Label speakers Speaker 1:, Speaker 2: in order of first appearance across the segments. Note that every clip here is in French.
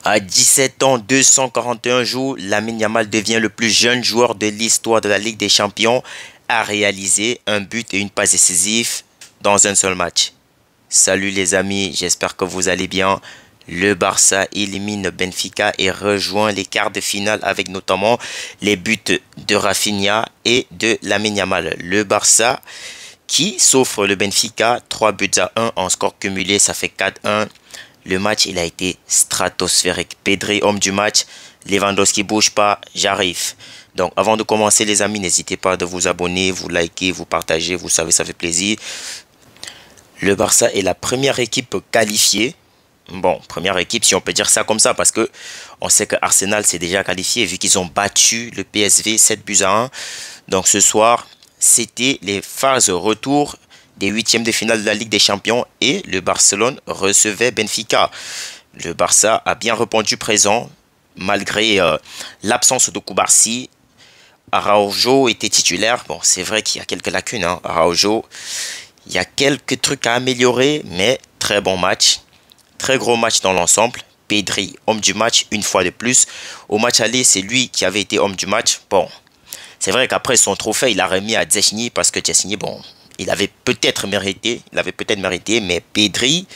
Speaker 1: À 17 ans, 241 jours, Lamine Yamal devient le plus jeune joueur de l'histoire de la Ligue des Champions à réaliser un but et une passe décisive dans un seul match. Salut les amis, j'espère que vous allez bien. Le Barça élimine Benfica et rejoint les quarts de finale avec notamment les buts de Rafinha et de Lamine Yamal. Le Barça qui s'offre le Benfica 3 buts à 1 en score cumulé, ça fait 4-1. Le match, il a été stratosphérique. Pedri, homme du match. Lewandowski bouge pas, j'arrive. Donc, avant de commencer, les amis, n'hésitez pas de vous abonner, vous liker, vous partager. Vous savez, ça fait plaisir. Le Barça est la première équipe qualifiée. Bon, première équipe, si on peut dire ça comme ça, parce que on sait que Arsenal s'est déjà qualifié, vu qu'ils ont battu le PSV 7 buts à 1. Donc, ce soir, c'était les phases retour des huitièmes de finale de la Ligue des Champions et le Barcelone recevait Benfica. Le Barça a bien répondu présent malgré l'absence de Koubarsi. Araujo était titulaire. Bon, c'est vrai qu'il y a quelques lacunes. Araujo, il y a quelques trucs à améliorer, mais très bon match. Très gros match dans l'ensemble. Pedri, homme du match, une fois de plus. Au match aller, c'est lui qui avait été homme du match. Bon, c'est vrai qu'après son trophée, il a remis à Szczesny parce que Szczesny, bon, il avait peut-être mérité, mais Pedri,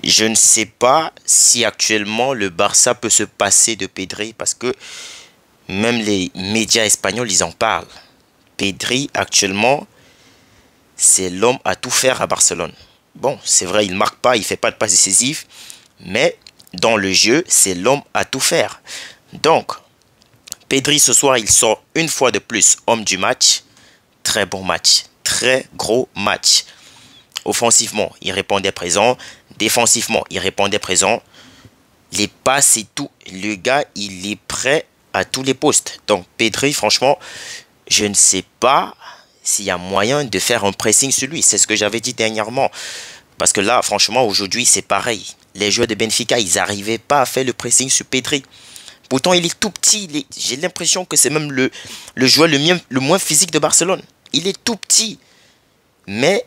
Speaker 1: je ne sais pas si actuellement le Barça peut se passer de Pedri parce que même les médias espagnols, ils en parlent. Pedri, actuellement, c'est l'homme à tout faire à Barcelone. Bon, c'est vrai, il ne marque pas, il ne fait pas de passe décisive, mais dans le jeu, c'est l'homme à tout faire. Donc, Pedri, ce soir, il sort une fois de plus homme du match. Très bon match. Très gros match. Offensivement, il répondait présent. Défensivement, il répondait présent. Les passes et tout. Le gars, il est prêt à tous les postes. Donc, Pedri, franchement, je ne sais pas s'il y a moyen de faire un pressing sur lui. C'est ce que j'avais dit dernièrement. Parce que là, franchement, aujourd'hui, c'est pareil. Les joueurs de Benfica, ils n'arrivaient pas à faire le pressing sur Pedri. Pourtant, il est tout petit. J'ai l'impression que c'est même le joueur le moins physique de Barcelone. Il est tout petit. Mais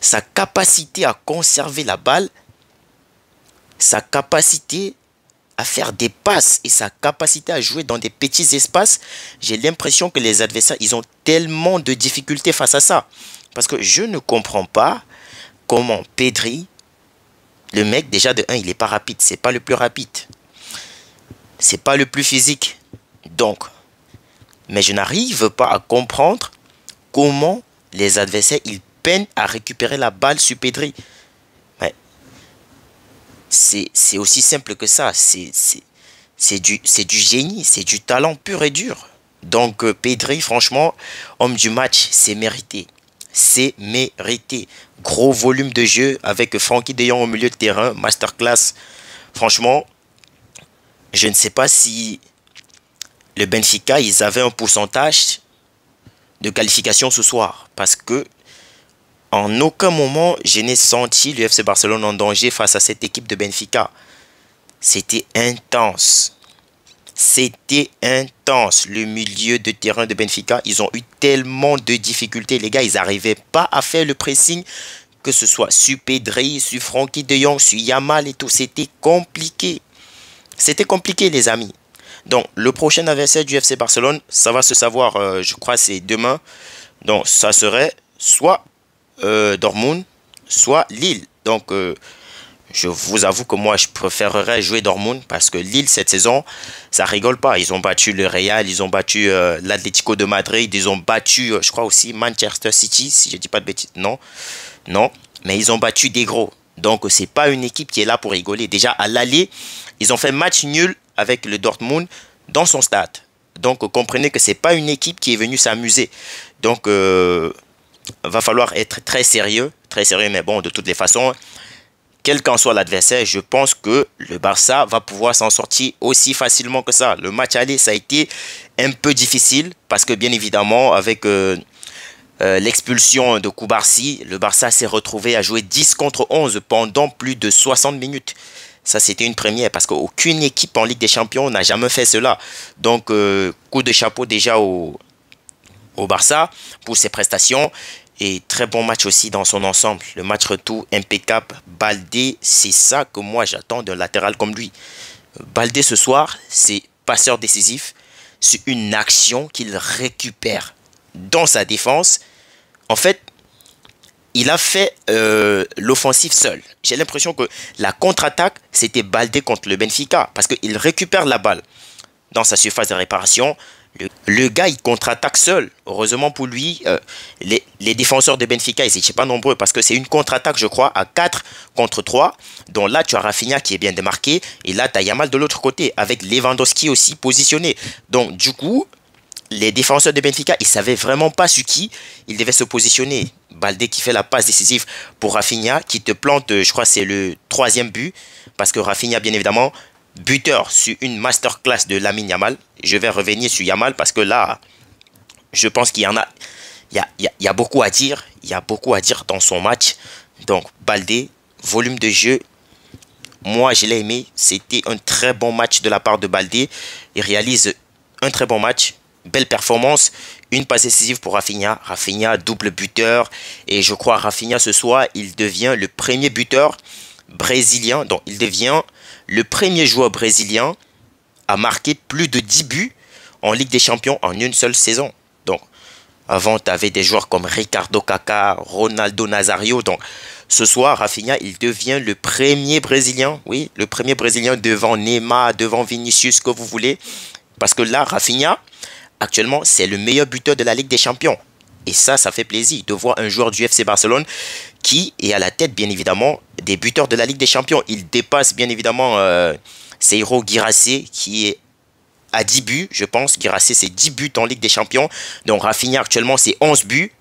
Speaker 1: sa capacité à conserver la balle, sa capacité à faire des passes et sa capacité à jouer dans des petits espaces, j'ai l'impression que les adversaires, ils ont tellement de difficultés face à ça. Parce que je ne comprends pas comment Pedri, le mec, déjà de 1, il n'est pas rapide. C'est pas le plus rapide. C'est pas le plus physique. Donc, mais je n'arrive pas à comprendre comment les adversaires, ils peinent à récupérer la balle sur Pedri. C'est aussi simple que ça. C'est du génie, c'est du talent pur et dur. Donc, Pedri, franchement, homme du match, c'est mérité. C'est mérité. Gros volume de jeu avec Frenkie de Jong au milieu de terrain, masterclass. Franchement, je ne sais pas si le Benfica, ils avaient un pourcentage de qualification ce soir. Parce que en aucun moment, je n'ai senti le FC Barcelone en danger face à cette équipe de Benfica. C'était intense. C'était intense. Le milieu de terrain de Benfica, ils ont eu tellement de difficultés. Les gars, ils n'arrivaient pas à faire le pressing, que ce soit sur Pedri, sur Frenkie de Jong, sur Yamal et tout. C'était compliqué. C'était compliqué, les amis. Donc, le prochain adversaire du FC Barcelone, ça va se savoir, je crois, c'est demain. Donc, ça serait soit Dortmund, soit Lille. Donc, je vous avoue que moi, je préférerais jouer Dortmund parce que Lille, cette saison, ça rigole pas. Ils ont battu le Real, ils ont battu l'Atlético de Madrid, ils ont battu, je crois aussi, Manchester City, si je dis pas de bêtises. Non, non, mais ils ont battu des gros. Donc, c'est pas une équipe qui est là pour rigoler. Déjà, à l'aller, ils ont fait match nul avec le Dortmund dans son stade. Donc, comprenez que c'est pas une équipe qui est venue s'amuser. Donc, va falloir être très sérieux, mais bon, de toutes les façons, quel qu'en soit l'adversaire, je pense que le Barça va pouvoir s'en sortir aussi facilement que ça. Le match aller, ça a été un peu difficile parce que bien évidemment, avec l'expulsion de Koubarsi, le Barça s'est retrouvé à jouer 10 contre 11 pendant plus de 60 minutes. Ça, c'était une première parce qu'aucune équipe en Ligue des Champions n'a jamais fait cela. Donc, coup de chapeau déjà au Barça pour ses prestations. Et très bon match aussi dans son ensemble. Le match retour impeccable. Baldé, c'est ça que moi j'attends d'un latéral comme lui. Baldé ce soir, c'est passeur décisif. C'est une action qu'il récupère dans sa défense. En fait, il a fait l'offensive seul. J'ai l'impression que la contre-attaque, c'était Baldé contre le Benfica. Parce qu'il récupère la balle dans sa surface de réparation. Le gars, il contre-attaque seul. Heureusement pour lui, les défenseurs de Benfica, ils n'étaient pas nombreux parce que c'est une contre-attaque, je crois, à 4 contre 3. Donc là, tu as Rafinha qui est bien démarqué. Et là, tu as Yamal de l'autre côté avec Lewandowski aussi positionné. Donc, du coup, les défenseurs de Benfica, ils ne savaient vraiment pas sur qui ils devaient se positionner. Baldé qui fait la passe décisive pour Rafinha, qui te plante, je crois, c'est le 3e but. Parce que Rafinha, bien évidemment, buteur sur une masterclass de Lamine Yamal. Je vais revenir sur Yamal parce que là, je pense qu'il y en a, il y a beaucoup à dire. Il y a beaucoup à dire dans son match. Donc, Baldé, volume de jeu, moi je l'ai aimé. C'était un très bon match de la part de Baldé. Il réalise un très bon match. Belle performance. Une passe décisive pour Rafinha. Rafinha, double buteur. Et je crois Rafinha ce soir, il devient le premier buteur brésilien. Donc, il devient le premier joueur brésilien à marquer plus de 10 buts en Ligue des Champions en une seule saison. Donc, avant, tu avais des joueurs comme Ricardo Kaká, Ronaldo Nazario. Donc, ce soir, Rafinha, il devient le premier Brésilien. Oui, le premier Brésilien devant Neymar, devant Vinicius, ce que vous voulez. Parce que là, Rafinha, actuellement, c'est le meilleur buteur de la Ligue des Champions. Et ça fait plaisir de voir un joueur du FC Barcelone qui est à la tête, bien évidemment, des buteurs de la Ligue des Champions. Il dépasse, bien évidemment, Seiro Guirassy, qui est à 10 buts, je pense. Guirassy, c'est 10 buts en Ligue des Champions. Donc, Rafinha, actuellement, c'est 11 buts.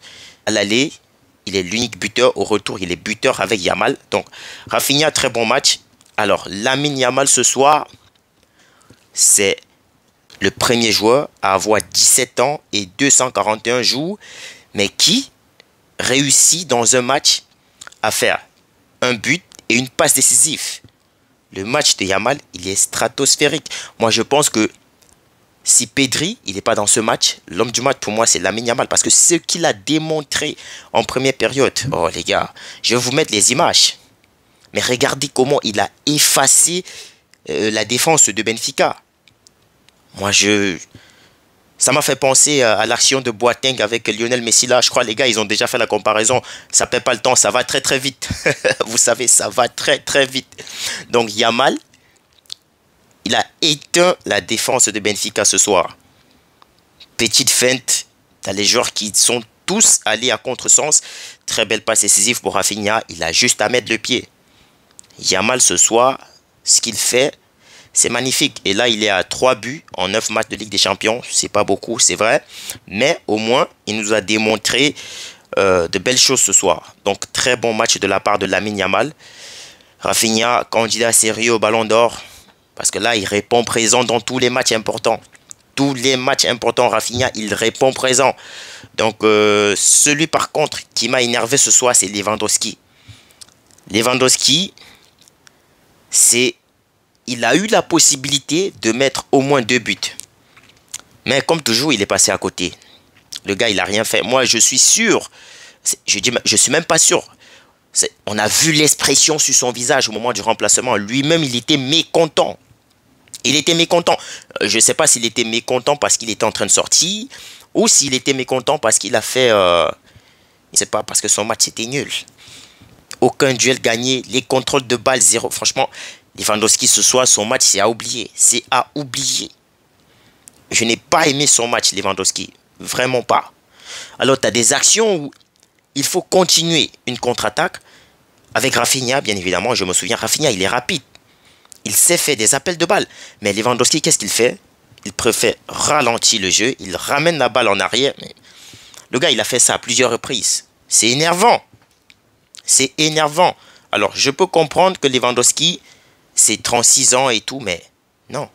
Speaker 1: À l'aller, il est l'unique buteur. Au retour, il est buteur avec Yamal. Donc, Rafinha, très bon match. Alors, Lamine Yamal, ce soir, c'est le premier joueur à avoir 17 ans et 241 jours, mais qui réussit dans un match à faire un but et une passe décisive. Le match de Yamal, il est stratosphérique. Moi, je pense que si Pedri, il n'est pas dans ce match, l'homme du match, pour moi, c'est Lamine Yamal. Parce que ce qu'il a démontré en première période, oh les gars, je vais vous mettre les images. Mais regardez comment il a effacé la défense de Benfica. Moi, ça m'a fait penser à l'action de Boateng avec Lionel Messi. Là, je crois les gars, ils ont déjà fait la comparaison. Ça ne perd pas le temps, ça va très très vite. Vous savez, ça va très très vite. Donc Yamal, il a éteint la défense de Benfica ce soir. Petite feinte, tu as les joueurs qui sont tous allés à contresens. Très belle passe décisive pour Rafinha. Il a juste à mettre le pied. Yamal ce soir, ce qu'il fait, c'est magnifique. Et là, il est à 3 buts en 9 matchs de Ligue des Champions. C'est pas beaucoup, c'est vrai. Mais au moins, il nous a démontré de belles choses ce soir. Donc, très bon match de la part de Lamine Yamal. Rafinha, candidat sérieux au Ballon d'Or. Parce que là, il répond présent dans tous les matchs importants. Tous les matchs importants, Rafinha, il répond présent. Donc, celui par contre qui m'a énervé ce soir, c'est Lewandowski. Lewandowski, il a eu la possibilité de mettre au moins 2 buts. Mais comme toujours, il est passé à côté. Le gars, il n'a rien fait. Moi, je suis sûr. Je suis même pas sûr. On a vu l'expression sur son visage au moment du remplacement. Lui-même, il était mécontent. Il était mécontent. Je ne sais pas s'il était mécontent parce qu'il était en train de sortir ou s'il était mécontent parce qu'il a fait... je ne sais pas, parce que son match était nul. Aucun duel gagné. Les contrôles de balles, zéro. Franchement, Lewandowski ce soir, son match, c'est à oublier. C'est à oublier. Je n'ai pas aimé son match, Lewandowski. Vraiment pas. Alors, tu as des actions où il faut continuer une contre-attaque. Avec Rafinha, bien évidemment, je me souviens, Rafinha, il est rapide. Il sait faire des appels de balles. Mais Lewandowski, qu'est-ce qu'il fait? Il préfère ralentir le jeu. Il ramène la balle en arrière. Mais le gars, il a fait ça à plusieurs reprises. C'est énervant. C'est énervant. Alors, je peux comprendre que Lewandowski, c'est 36 ans et tout, mais non.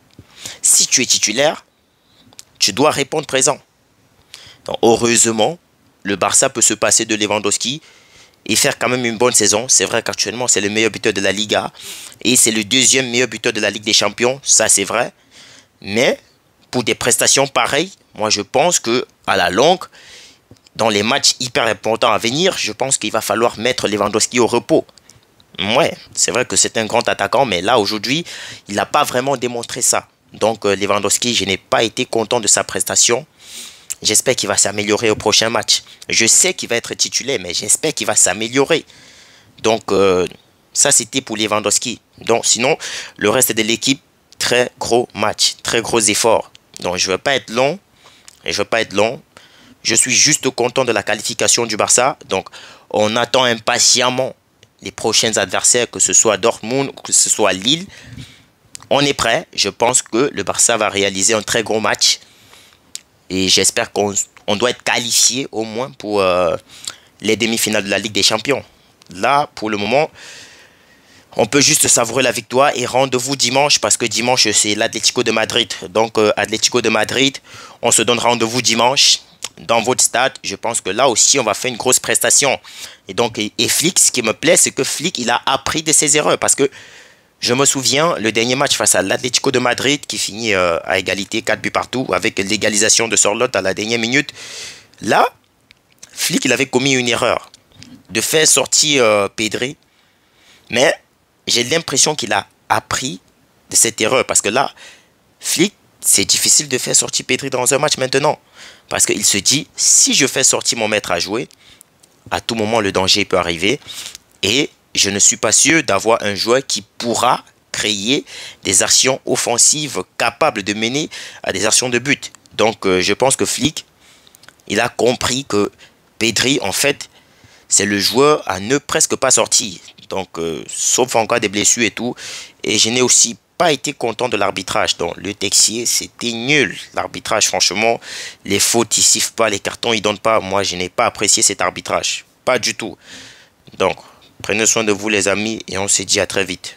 Speaker 1: Si tu es titulaire, tu dois répondre présent. Donc, heureusement, le Barça peut se passer de Lewandowski et faire quand même une bonne saison. C'est vrai qu'actuellement, c'est le meilleur buteur de la Liga et c'est le deuxième meilleur buteur de la Ligue des Champions. Ça, c'est vrai. Mais pour des prestations pareilles, moi, je pense que à la longue, dans les matchs hyper importants à venir, je pense qu'il va falloir mettre Lewandowski au repos. Ouais, c'est vrai que c'est un grand attaquant, mais là, aujourd'hui, il n'a pas vraiment démontré ça. Donc, Lewandowski, je n'ai pas été content de sa prestation. J'espère qu'il va s'améliorer au prochain match. Je sais qu'il va être titulaire, mais j'espère qu'il va s'améliorer. Donc, ça, c'était pour Lewandowski. Donc, sinon, le reste de l'équipe, très gros match, très gros effort. Donc, je ne veux pas être long. Et je ne veux pas être long. Je suis juste content de la qualification du Barça. Donc, on attend impatiemment les prochains adversaires, que ce soit Dortmund, que ce soit Lille. On est prêt. Je pense que le Barça va réaliser un très gros match. Et j'espère qu'on doit être qualifié au moins pour les demi-finales de la Ligue des Champions. Là, pour le moment, on peut juste savourer la victoire et rendez-vous dimanche parce que dimanche, c'est l'Atlético de Madrid. Donc, Atlético de Madrid, on se donne rendez-vous dimanche dans votre stade. Je pense que là aussi, on va faire une grosse prestation. Et donc, et Flick, ce qui me plaît, c'est que Flick, il a appris de ses erreurs parce que je me souviens, le dernier match face à l'Atlético de Madrid qui finit à égalité, 4 buts partout, avec l'égalisation de Sorloth à la dernière minute. Là, Flick, il avait commis une erreur de faire sortir Pedri. Mais j'ai l'impression qu'il a appris de cette erreur. Parce que là, Flick, c'est difficile de faire sortir Pedri dans un match maintenant. Parce qu'il se dit, si je fais sortir mon maître à jouer, à tout moment, le danger peut arriver. Et je ne suis pas sûr d'avoir un joueur qui pourra créer des actions offensives capables de mener à des actions de but. Donc, je pense que Flick, il a compris que Pedri, en fait, c'est le joueur à ne presque pas sortir. Donc, sauf en cas de blessures et tout. Et je n'ai aussi pas été content de l'arbitrage. Donc, le Texier, c'était nul. L'arbitrage, franchement, les fautes, ils sifflent pas, les cartons, ils donnent pas. Moi, je n'ai pas apprécié cet arbitrage. Pas du tout. Donc, prenez soin de vous les amis et on se dit à très vite.